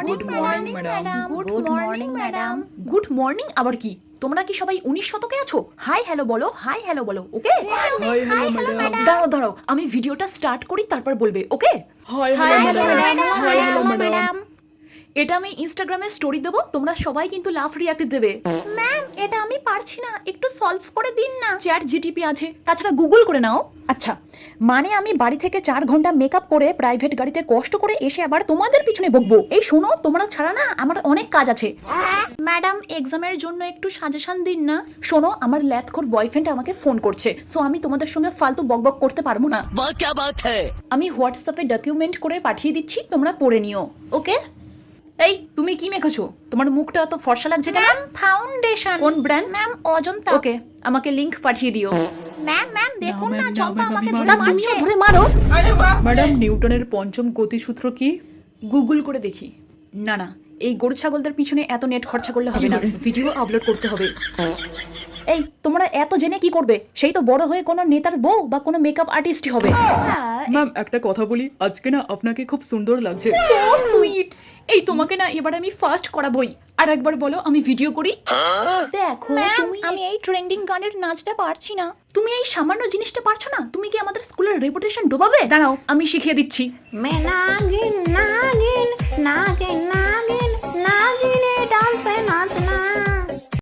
Morning madam. Good morning madam. Good morning আবার কি? তোমরা কি সবাই 19 শতকে আছো? হাই হ্যালো বলো, হাই হ্যালো বলো, ওকে? Hi hello madam. দাঁড়াও দাঁড়াও, আমি ভিডিওটা স্টার্ট করি তারপর বলবে, okay? Hi hello madam. Hi hello madam. এটা আমি ইনস্টাগ্রামে স্টোরি দেবো, তোমরা সবাই কিন্তু লাভ রিয়াক্ট দেবে। ম্যাম এটা আমি পারছি না, একটু সলভ করে দিন না। চ্যাট জিটিপি আছে, তাছাড়া গুগল করে নাও। আচ্ছা, মানে আমি বাড়ি থেকে 4 ঘন্টা মেকআপ করে প্রাইভেট গাড়িতে কষ্ট করে এসে আবার তোমাদের পিছনে বকবো? এই শোনো, তোমরা ছাড়া না আমার অনেক কাজ আছে। ম্যাডাম এক্সামের জন্য একটু সাজেশন দিন না। শোনো, আমার ল্যাথখোর বয়ফ্রেন্ড আমাকে ফোন করছে, সো আমি তোমাদের সঙ্গে ফালতু বকবক করতে পারবো না। क्या बात है? আমি হোয়াটসঅ্যাপে ডকুমেন্ট করে পাঠিয়ে দিচ্ছি, তোমরা পড়ে নিও, ওকে? এই তুমি কি মেখেছো? তোমার মুখটা এত ফর্সা লাগছে কেন? ফাউন্ডেশন। কোন ব্র্যান্ড? ম্যাম অজন্তা। ওকে, আমাকে লিংক পাঠিয়ে দিও। ম্যাম দেখুন না, চম্পা আমাকে ধরে মারছে। তুমিও ধরে মারো। ম্যাডাম নিউটনের পঞ্চম গতিসূত্র কি? গুগল করে দেখি। না না, এই গরু ছাগলদের পিছনে এত নেট খরচা করলে হবে না, ভিডিও আপলোড করতে হবে। এই তোমরা এত জেনে কি করবে? সেই তো বড় হয়ে কোনো নেতার বউ বা কোনো মেকআপ আর্টিস্ট হবে। ম্যাম একটা কথা বলি, আজকে না আপনাকে খুব সুন্দর লাগছে। So sweet. এই তোমাকে না এবার আমি ফার্স্ট করাবই। আর একবার বলো আমি ভিডিও করি। দেখো তুমি, আমি এই ট্রেন্ডিং গানের নাচটা পারছি না। তুমি এই সামান্য জিনিসটা পারছো না? তুমি কি আমাদের স্কুলের রেপুটেশন ডোবাবে? দাঁড়াও আমি শিখিয়ে দিচ্ছি। मैं नागिन नागिन नागिन